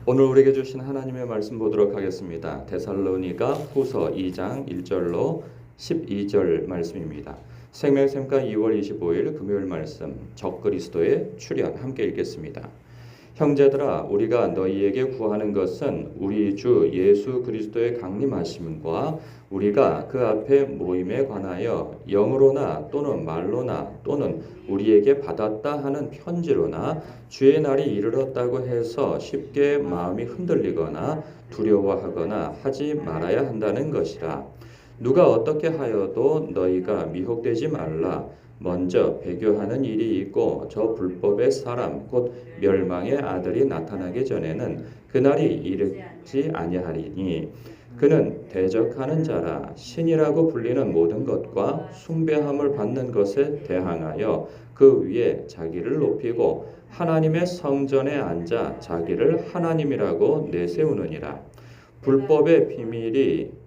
오늘 우리에게 주신 하나님의 말씀 보도록 하겠습니다. 데살로니가 후서 2장 1절로 12절 말씀입니다. 생명샘가 2월 25일 금요일 말씀 적그리스도의 출현 함께 읽겠습니다. 형제들아, 우리가 너희에게 구하는 것은 우리 주 예수 그리스도의 강림하심과 우리가 그 앞에 모임에 관하여 영으로나 또는 말로나 또는 우리에게 받았다 하는 편지로나 주의 날이 이르렀다고 해서 쉽게 마음이 흔들리거나 두려워하거나 하지 말아야 한다는 것이라. 누가 어떻게 하여도 너희가 미혹되지 말라. 먼저 배교하는 일이 있고 저 불법의 사람 곧 멸망의 아들이 나타나기 전에는 그날이 이르지 아니하리니 그는 대적하는 자라. 신이라고 불리는 모든 것과 숭배함을 받는 것에 대항하여 그 위에 자기를 높이고 하나님의 성전에 앉아 자기를 하나님이라고 내세우느니라. 불법의 비밀이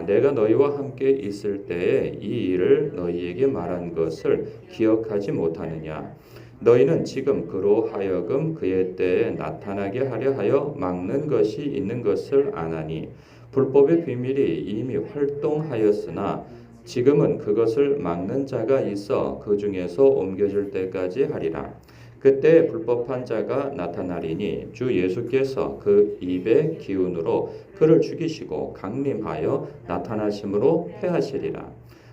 내가 너희와 함께 있을 때에 이 일을 너희에게 말한 것을 기억하지 못하느냐. 너희는 지금 그로 하여금 그의 때에 나타나게 하려 하여 막는 것이 있는 것을 아나니 불법의 비밀이 이미 활동하였으나 지금은 그것을 막는 자가 있어 그 중에서 옮겨질 때까지 하리라. 그때 불법한 자가 나타나리니 주 예수께서 그 입의 기운으로 그를 죽이시고 강림하여 나타나심으로 패하시리라.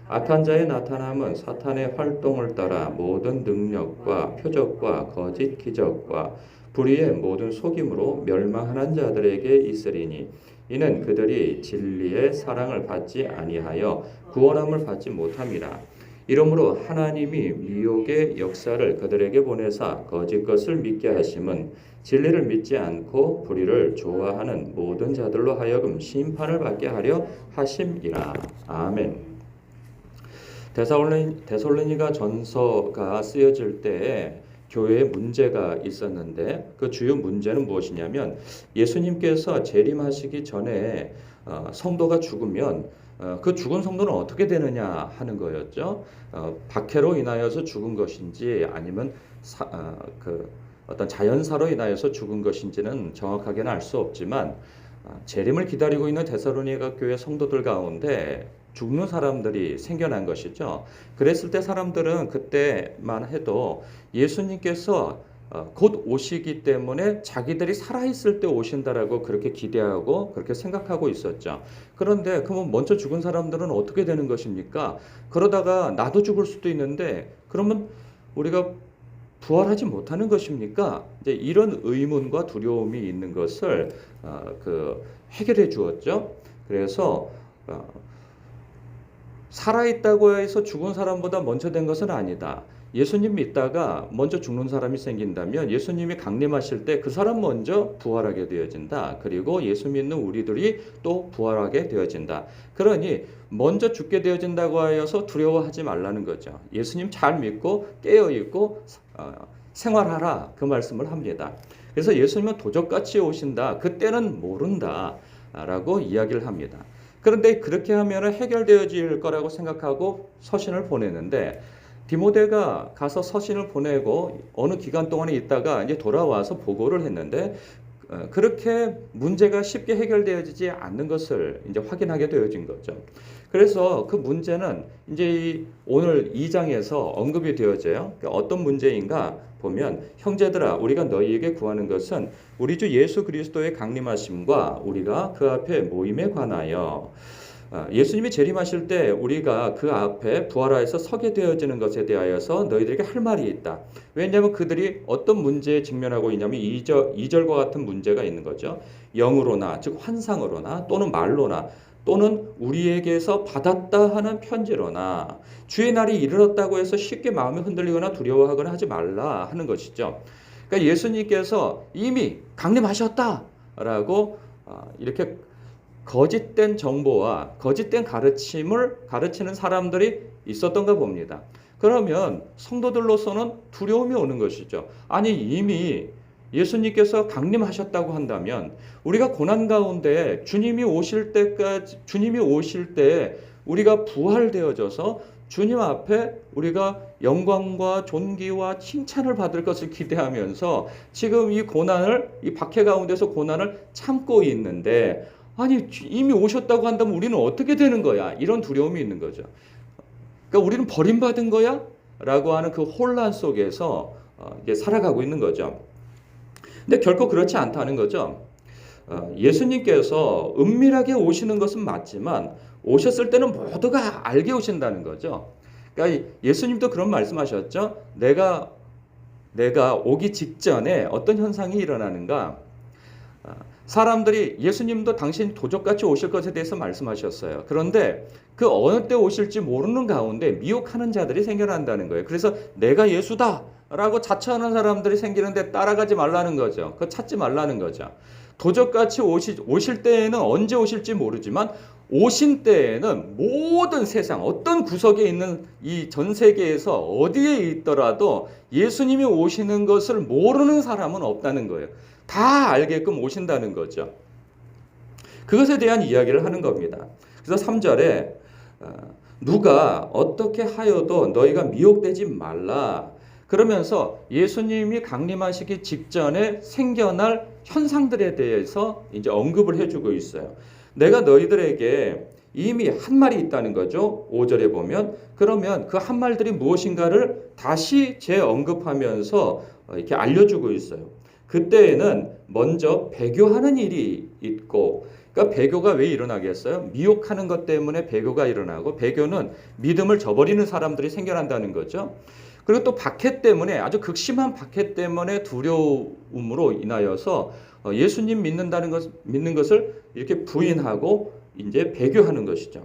악한 자의 나타남은 사탄의 활동을 따라 모든 능력과 표적과 거짓 기적과 불의의 모든 속임으로 멸망하는 자들에게 있으리니 이는 그들이 진리의 사랑을 받지 아니하여 구원함을 받지 못함이라. 이러므로 하나님이 미혹의 역사를 그들에게 보내사 거짓 것을 믿게 하심은 진리를 믿지 않고 불의를 좋아하는 모든 자들로 하여금 심판을 받게 하려 하심이라. 아멘. 데살로니가 전서가 쓰여질 때에 교회에 문제가 있었는데 그 주요 문제는 무엇이냐면 예수님께서 재림하시기 전에 성도가 죽으면 그 죽은 성도는 어떻게 되느냐 하는 거였죠. 박해로 인하여서 죽은 것인지 아니면 어떤 자연사로 인하여서 죽은 것인지는 정확하게는 알 수 없지만 재림을 기다리고 있는 데살로니가 교회 성도들 가운데 죽는 사람들이 생겨난 것이죠. 그랬을 때 사람들은 그때만 해도 예수님께서 곧 오시기 때문에 자기들이 살아있을 때 오신다라고 그렇게 기대하고 그렇게 생각하고 있었죠. 그런데 그러면 먼저 죽은 사람들은 어떻게 되는 것입니까? 그러다가 나도 죽을 수도 있는데 그러면 우리가 부활하지 못하는 것입니까? 이제 이런 의문과 두려움이 있는 것을 해결해 주었죠. 그래서 살아있다고 해서 죽은 사람보다 먼저 된 것은 아니다. 예수님 믿다가 먼저 죽는 사람이 생긴다면 예수님이 강림하실 때 그 사람 먼저 부활하게 되어진다. 그리고 예수 믿는 우리들이 또 부활하게 되어진다. 그러니 먼저 죽게 되어진다고 하여서 두려워하지 말라는 거죠. 예수님 잘 믿고 깨어있고 생활하라 그 말씀을 합니다. 그래서 예수님은 도적같이 오신다. 그때는 모른다 라고 이야기를 합니다. 그런데 그렇게 하면 해결되어질 거라고 생각하고 서신을 보내는데 디모데가 가서 서신을 보내고 어느 기간 동안에 있다가 이제 돌아와서 보고를 했는데 그렇게 문제가 쉽게 해결되어지지 않는 것을 이제 확인하게 되어진 거죠. 그래서 그 문제는 이제 오늘 2장에서 언급이 되어져요. 어떤 문제인가 보면 형제들아, 우리가 너희에게 구하는 것은 우리 주 예수 그리스도의 강림하심과 우리가 그 앞에 모임에 관하여 예수님이 재림하실 때 우리가 그 앞에 부활하여서 서게 되어지는 것에 대하여서 너희들에게 할 말이 있다. 왜냐하면 그들이 어떤 문제에 직면하고 있냐면 2절과 같은 문제가 있는 거죠. 영으로나 즉 환상으로나 또는 말로나 또는 우리에게서 받았다 하는 편지로나 주의 날이 이르렀다고 해서 쉽게 마음이 흔들리거나 두려워하거나 하지 말라 하는 것이죠. 그러니까 예수님께서 이미 강림하셨다라고 이렇게 거짓된 정보와 거짓된 가르침을 가르치는 사람들이 있었던가 봅니다. 그러면 성도들로서는 두려움이 오는 것이죠. 아니 이미 예수님께서 강림하셨다고 한다면 우리가 고난 가운데 주님이 오실 때 우리가 부활되어져서 주님 앞에 우리가 영광과 존귀와 칭찬을 받을 것을 기대하면서 지금 이 고난을, 이 박해 가운데서 고난을 참고 있는데, 아니 이미 오셨다고 한다면 우리는 어떻게 되는 거야? 이런 두려움이 있는 거죠. 그러니까 우리는 버림받은 거야? 라고 하는 그 혼란 속에서 이제 살아가고 있는 거죠. 근데 결코 그렇지 않다는 거죠. 예수님께서 은밀하게 오시는 것은 맞지만 오셨을 때는 모두가 알게 오신다는 거죠. 그러니까 예수님도 그런 말씀하셨죠. 내가 오기 직전에 어떤 현상이 일어나는가? 사람들이, 예수님도 당신 도적같이 오실 것에 대해서 말씀하셨어요. 그런데 그 어느 때 오실지 모르는 가운데 미혹하는 자들이 생겨난다는 거예요. 그래서 내가 예수다 라고 자처하는 사람들이 생기는데 따라가지 말라는 거죠. 그거 찾지 말라는 거죠. 도적같이 오실 때에는 언제 오실지 모르지만 오신 때에는 모든 세상 어떤 구석에 있는 이 전 세계에서 어디에 있더라도 예수님이 오시는 것을 모르는 사람은 없다는 거예요. 다 알게끔 오신다는 거죠. 그것에 대한 이야기를 하는 겁니다. 그래서 3절에 누가 어떻게 하여도 너희가 미혹되지 말라. 그러면서 예수님이 강림하시기 직전에 생겨날 현상들에 대해서 이제 언급을 해주고 있어요. 내가 너희들에게 이미 한 말이 있다는 거죠. 5절에 보면. 그러면 그 한 말들이 무엇인가를 다시 재언급하면서 이렇게 알려주고 있어요. 그때에는 먼저 배교하는 일이 있고, 그러니까 배교가 왜 일어나겠어요? 미혹하는 것 때문에 배교가 일어나고, 배교는 믿음을 저버리는 사람들이 생겨난다는 거죠. 그리고 또 박해 때문에, 아주 극심한 박해 때문에 두려움으로 인하여서 예수님 믿는 것을 이렇게 부인하고 이제 배교하는 것이죠.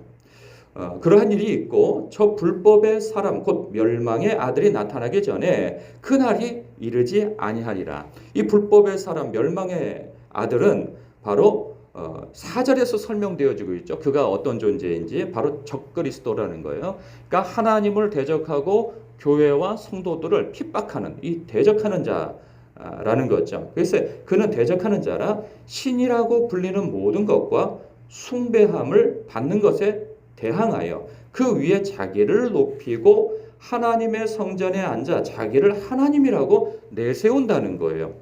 그러한 일이 있고, 저 불법의 사람 곧 멸망의 아들이 나타나기 전에 그날이 이르지 아니하리라. 이 불법의 사람, 멸망의 아들은 바로 4절에서 설명되어지고 있죠. 그가 어떤 존재인지 바로 적그리스도라는 거예요. 그러니까 하나님을 대적하고 교회와 성도들을 핍박하는, 이 대적하는 자라는 거죠. 그래서 그는 대적하는 자라 신이라고 불리는 모든 것과 숭배함을 받는 것에 대항하여 그 위에 자기를 높이고 하나님의 성전에 앉아 자기를 하나님이라고 내세운다는 거예요.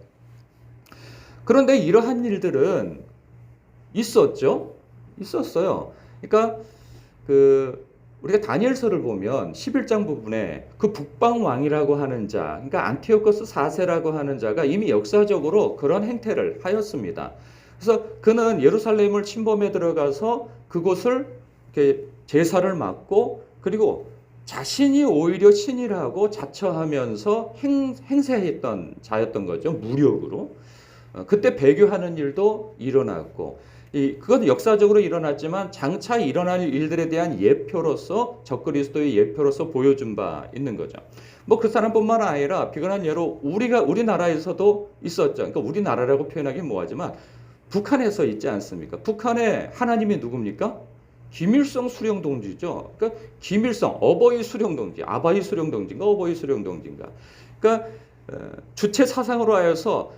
그런데 이러한 일들은 있었죠? 있었어요. 그러니까 우리가 다니엘서를 보면 11장 부분에 그 북방 왕이라고 하는 자, 그러니까 안티오코스 4세라고 하는 자가 이미 역사적으로 그런 행태를 하였습니다. 그래서 그는 예루살렘을 침범해 들어가서 그곳을 이렇게 제사를 맡고, 그리고 자신이 오히려 신이라고 자처하면서 행세했던 자였던 거죠. 무력으로. 그때 배교하는 일도 일어났고, 그건 역사적으로 일어났지만 장차 일어날 일들에 대한 예표로서, 적그리스도의 예표로서 보여준 바 있는 거죠. 뭐 그 사람뿐만 아니라 비근한 예로 우리나라에서도 있었죠. 그러니까 우리나라라고 표현하기 뭐하지만 북한에서 있지 않습니까? 북한의 하나님이 누굽니까? 김일성 수령동지죠. 그러니까 김일성, 어버이 수령동지, 아바이 수령동지인가 어버이 수령동지인가. 그러니까 주체 사상으로 하여서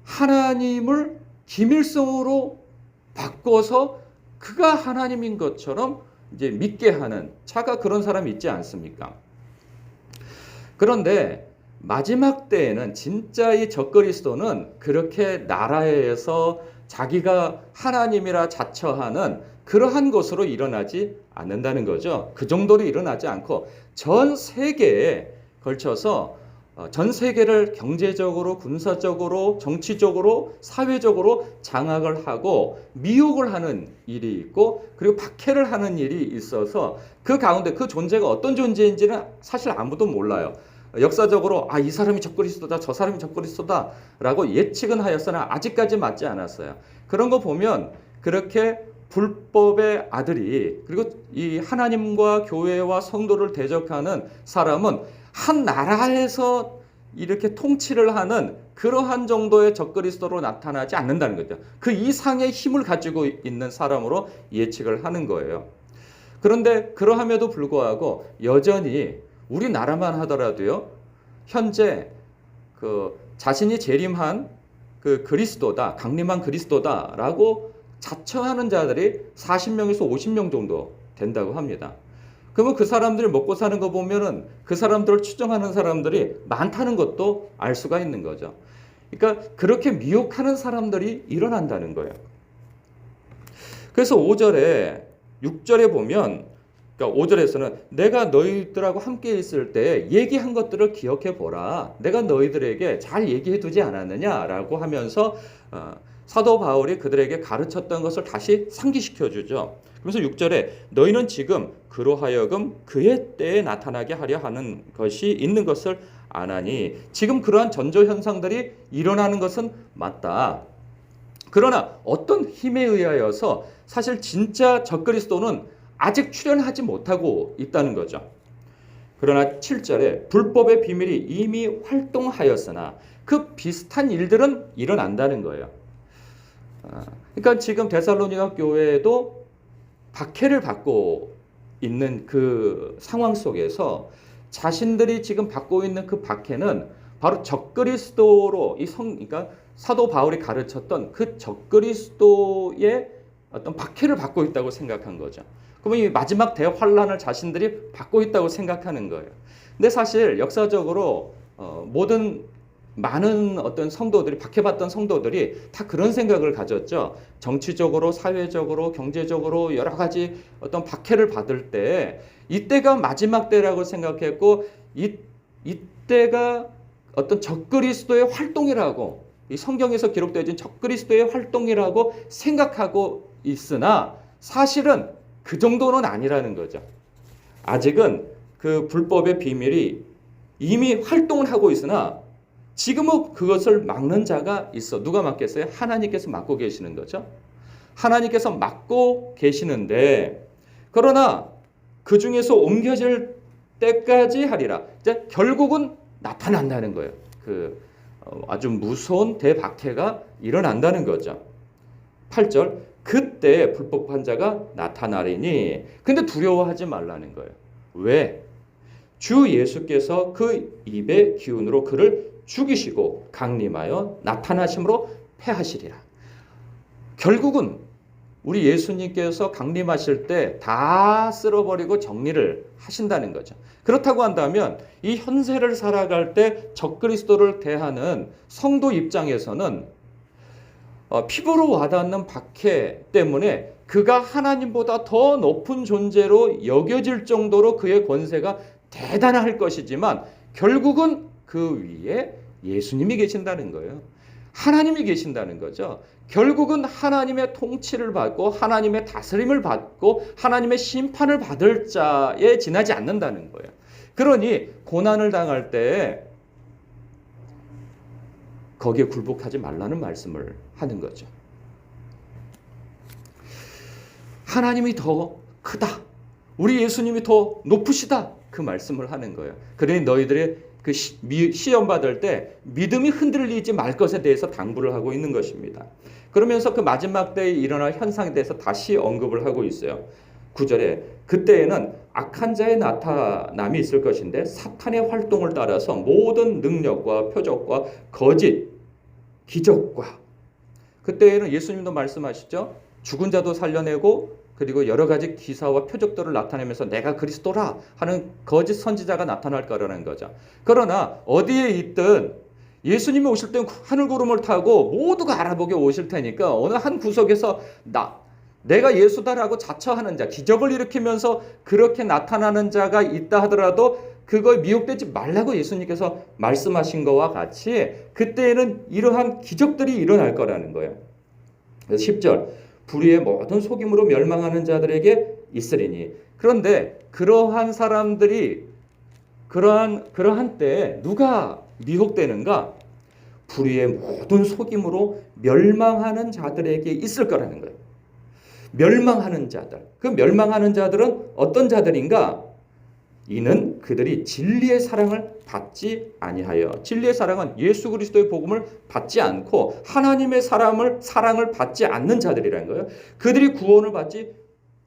하나님을 김일성으로 바꿔서 그가 하나님인 것처럼 이제 믿게 하는 차가 그런 사람이 있지 않습니까? 그런데 마지막 때에는 진짜 이 적그리스도는 그렇게 나라에서 자기가 하나님이라 자처하는 그러한 것으로 일어나지 않는다는 거죠. 그 정도로 일어나지 않고 전 세계에 걸쳐서 전 세계를 경제적으로, 군사적으로, 정치적으로, 사회적으로 장악을 하고 미혹을 하는 일이 있고, 그리고 박해를 하는 일이 있어서 그 가운데 그 존재가 어떤 존재인지는 사실 아무도 몰라요. 역사적으로 이 사람이 적그리스도다, 저 사람이 적그리스도다 라고 예측은 하였으나 아직까지 맞지 않았어요. 그런 거 보면 그렇게 불법의 아들이, 그리고 이 하나님과 교회와 성도를 대적하는 사람은 한 나라에서 이렇게 통치를 하는 그러한 정도의 적그리스도로 나타나지 않는다는 거죠. 그 이상의 힘을 가지고 있는 사람으로 예측을 하는 거예요. 그런데 그러함에도 불구하고 여전히 우리나라만 하더라도요, 현재 자신이 재림한 그 그리스도다, 강림한 그리스도다라고 자처하는 자들이 40명에서 50명 정도 된다고 합니다. 그러면 그 사람들이 먹고 사는 거 보면은 그 사람들을 추정하는 사람들이 많다는 것도 알 수가 있는 거죠. 그러니까 그렇게 미혹하는 사람들이 일어난다는 거예요. 그래서 5절에 6절에 보면, 그러니까 5절에서는 내가 너희들하고 함께 있을 때 얘기한 것들을 기억해 보라. 내가 너희들에게 잘 얘기해 두지 않았느냐라고 하면서 사도 바울이 그들에게 가르쳤던 것을 다시 상기시켜 주죠. 그래서 6절에 너희는 지금 그로 하여금 그의 때에 나타나게 하려 하는 것이 있는 것을 아나니, 지금 그러한 전조 현상들이 일어나는 것은 맞다. 그러나 어떤 힘에 의하여서 사실 진짜 적그리스도는 아직 출현하지 못하고 있다는 거죠. 그러나 7절에 불법의 비밀이 이미 활동하였으나 그 비슷한 일들은 일어난다는 거예요. 그러니까 지금 데살로니가 교회에도 박해를 받고 있는 그 상황 속에서 자신들이 지금 받고 있는 그 박해는 바로 적그리스도로 그러니까 사도 바울이 가르쳤던 그 적그리스도의 어떤 박해를 받고 있다고 생각한 거죠. 그러면 이 마지막 대환란을 자신들이 받고 있다고 생각하는 거예요. 근데 사실 역사적으로 많은 어떤 성도들이, 박해받던 성도들이 다 그런 생각을 가졌죠. 정치적으로, 사회적으로, 경제적으로 여러 가지 어떤 박해를 받을 때 이때가 마지막 때라고 생각했고, 이때가 어떤 적그리스도의 활동이라고, 이 성경에서 기록되어진 적그리스도의 활동이라고 생각하고 있으나 사실은 그 정도는 아니라는 거죠. 아직은 그 불법의 비밀이 이미 활동을 하고 있으나 지금은 그것을 막는 자가 있어. 누가 막겠어요? 하나님께서 막고 계시는 거죠. 하나님께서 막고 계시는데, 그러나 그 중에서 옮겨질 때까지 하리라. 이제 결국은 나타난다는 거예요. 아주 무서운 대박해가 일어난다는 거죠. 8절, 그때 불법한 자가 나타나리니. 근데 두려워하지 말라는 거예요. 왜? 주 예수께서 그 입의 기운으로 그를 죽이시고 강림하여 나타나심으로 패하시리라. 결국은 우리 예수님께서 강림하실 때 다 쓸어버리고 정리를 하신다는 거죠. 그렇다고 한다면 이 현세를 살아갈 때 적그리스도를 대하는 성도 입장에서는 피부로 와닿는 박해 때문에 그가 하나님보다 더 높은 존재로 여겨질 정도로 그의 권세가 대단할 것이지만 결국은 그 위에 예수님이 계신다는 거예요. 하나님이 계신다는 거죠. 결국은 하나님의 통치를 받고 하나님의 다스림을 받고 하나님의 심판을 받을 자에 지나지 않는다는 거예요. 그러니 고난을 당할 때 거기에 굴복하지 말라는 말씀을 하는 거죠. 하나님이 더 크다. 우리 예수님이 더 높으시다. 그 말씀을 하는 거예요. 그러니 너희들의 그 시험 받을 때 믿음이 흔들리지 말 것에 대해서 당부를 하고 있는 것입니다. 그러면서 그 마지막 때에 일어날 현상에 대해서 다시 언급을 하고 있어요. 9절에 그때에는 악한 자의 나타남이 있을 것인데 사탄의 활동을 따라서 모든 능력과 표적과 거짓, 기적과, 그때에는 예수님도 말씀하시죠. 죽은 자도 살려내고 그리고 여러 가지 기사와 표적들을 나타내면서 내가 그리스도라 하는 거짓 선지자가 나타날 거라는 거죠. 그러나 어디에 있든 예수님이 오실 때 하늘 구름을 타고 모두가 알아보게 오실 테니까 어느 한 구석에서 내가 예수다라고 자처하는 자, 기적을 일으키면서 그렇게 나타나는 자가 있다 하더라도 그거에 미혹되지 말라고 예수님께서 말씀하신 것과 같이 그때에는 이러한 기적들이 일어날 거라는 거예요. 10절, 불의의 모든 속임으로 멸망하는 자들에게 있으리니. 그런데 그러한 사람들이 그러한 때에 누가 미혹되는가? 불의의 모든 속임으로 멸망하는 자들에게 있을 거라는 거예요. 멸망하는 자들. 그 멸망하는 자들은 어떤 자들인가? 이는 그들이 진리의 사랑을 받지 아니하여, 진리의 사랑은 예수 그리스도의 복음을 받지 않고 하나님의 사랑을 받지 않는 자들이라는 거예요. 그들이 구원을 받지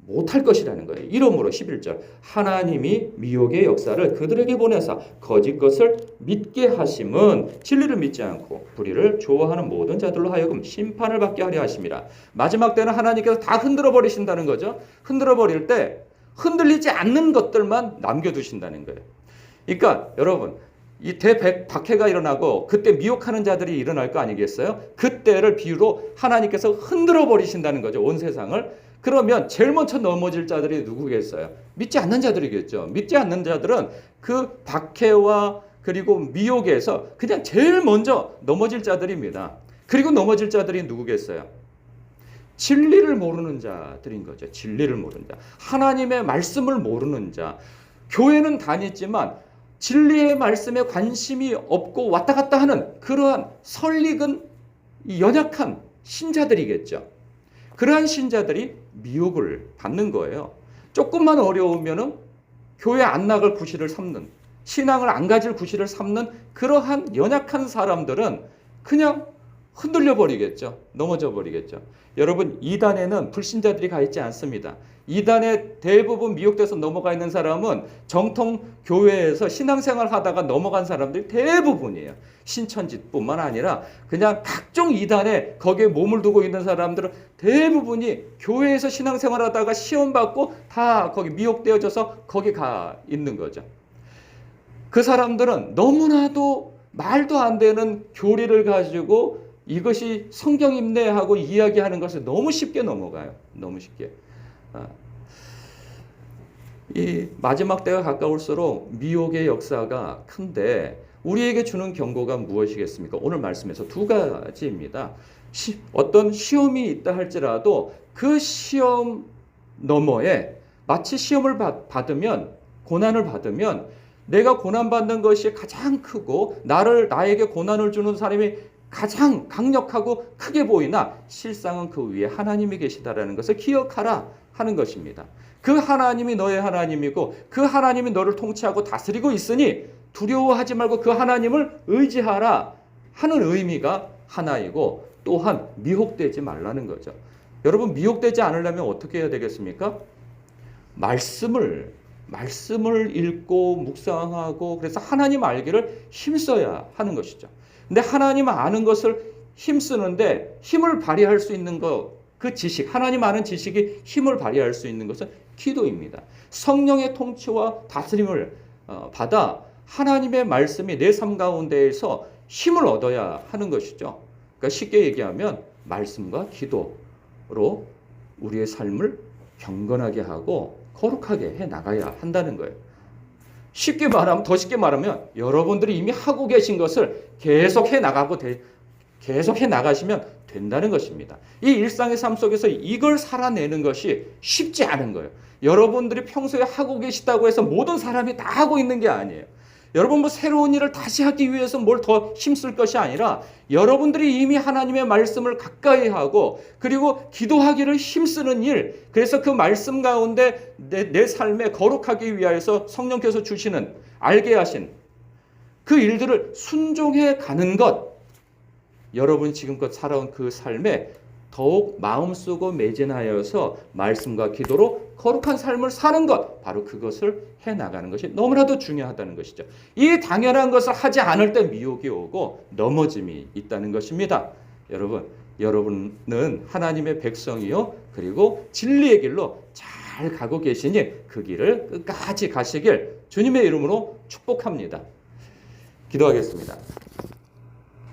못할 것이라는 거예요. 이러므로 11절, 하나님이 미혹의 역사를 그들에게 보내사 거짓 것을 믿게 하심은 진리를 믿지 않고 불의를 좋아하는 모든 자들로 하여금 심판을 받게 하려 하심이라. 마지막 때는 하나님께서 다 흔들어 버리신다는 거죠. 흔들어 버릴 때 흔들리지 않는 것들만 남겨두신다는 거예요. 그러니까 여러분, 이 대박해가 일어나고 그때 미혹하는 자들이 일어날 거 아니겠어요? 그때를 비유로 하나님께서 흔들어 버리신다는 거죠. 온 세상을. 그러면 제일 먼저 넘어질 자들이 누구겠어요? 믿지 않는 자들이겠죠. 믿지 않는 자들은 그 박해와 그리고 미혹에서 그냥 제일 먼저 넘어질 자들입니다. 그리고 넘어질 자들이 누구겠어요? 진리를 모르는 자들인 거죠. 진리를 모르는 자. 하나님의 말씀을 모르는 자. 교회는 다녔지만 진리의 말씀에 관심이 없고 왔다 갔다 하는 그러한 설익은 연약한 신자들이겠죠. 그러한 신자들이 미혹을 받는 거예요. 조금만 어려우면은 교회 안 나갈 구실을 삼는, 신앙을 안 가질 구실을 삼는 그러한 연약한 사람들은 그냥 흔들려 버리겠죠. 넘어져 버리겠죠. 여러분, 이단에는 불신자들이 가 있지 않습니다. 이단에 대부분 미혹돼서 넘어가 있는 사람은 정통 교회에서 신앙생활 하다가 넘어간 사람들이 대부분이에요. 신천지뿐만 아니라 그냥 각종 이단에 거기에 몸을 두고 있는 사람들은 대부분이 교회에서 신앙생활 하다가 시험 받고 다 거기 미혹되어져서 거기 가 있는 거죠. 그 사람들은 너무나도 말도 안 되는 교리를 가지고 이것이 성경입네 하고 이야기하는 것을 너무 쉽게 넘어가요. 너무 쉽게. 이 마지막 때가 가까울수록 미혹의 역사가 큰데 우리에게 주는 경고가 무엇이겠습니까? 오늘 말씀에서 두 가지입니다. 어떤 시험이 있다 할지라도 그 시험 너머에 마치 시험을 받으면 고난을 받으면 내가 고난받는 것이 가장 크고 나에게 고난을 주는 사람이 가장 강력하고 크게 보이나 실상은 그 위에 하나님이 계시다라는 것을 기억하라 하는 것입니다. 그 하나님이 너의 하나님이고 그 하나님이 너를 통치하고 다스리고 있으니 두려워하지 말고 그 하나님을 의지하라 하는 의미가 하나이고 또한 미혹되지 말라는 거죠. 여러분, 미혹되지 않으려면 어떻게 해야 되겠습니까? 말씀을 읽고 묵상하고 그래서 하나님 알기를 힘써야 하는 것이죠. 근데 하나님 아는 것을 힘쓰는데 힘을 발휘할 수 있는 그 지식, 하나님 아는 지식이 힘을 발휘할 수 있는 것은 기도입니다. 성령의 통치와 다스림을 받아 하나님의 말씀이 내 삶 가운데에서 힘을 얻어야 하는 것이죠. 그러니까 쉽게 얘기하면 말씀과 기도로 우리의 삶을 경건하게 하고 거룩하게 해 나가야 한다는 거예요. 더 쉽게 말하면 여러분들이 이미 하고 계신 것을 계속 해 나가시면 된다는 것입니다. 이 일상의 삶 속에서 이걸 살아내는 것이 쉽지 않은 거예요. 여러분들이 평소에 하고 계시다고 해서 모든 사람이 다 하고 있는 게 아니에요. 여러분 새로운 일을 다시 하기 위해서 뭘 더 힘쓸 것이 아니라 여러분들이 이미 하나님의 말씀을 가까이 하고 그리고 기도하기를 힘쓰는 일, 그래서 그 말씀 가운데 내 삶에 거룩하기 위하여서 성령께서 주시는 알게 하신 그 일들을 순종해 가는 것, 여러분이 지금껏 살아온 그 삶에 더욱 마음 쓰고 매진하여서 말씀과 기도로 거룩한 삶을 사는 것, 바로 그것을 해나가는 것이 너무나도 중요하다는 것이죠. 이 당연한 것을 하지 않을 때 미혹이 오고 넘어짐이 있다는 것입니다. 여러분은 하나님의 백성이요, 그리고 진리의 길로 잘 가고 계시니 그 길을 끝까지 가시길 주님의 이름으로 축복합니다. 기도하겠습니다.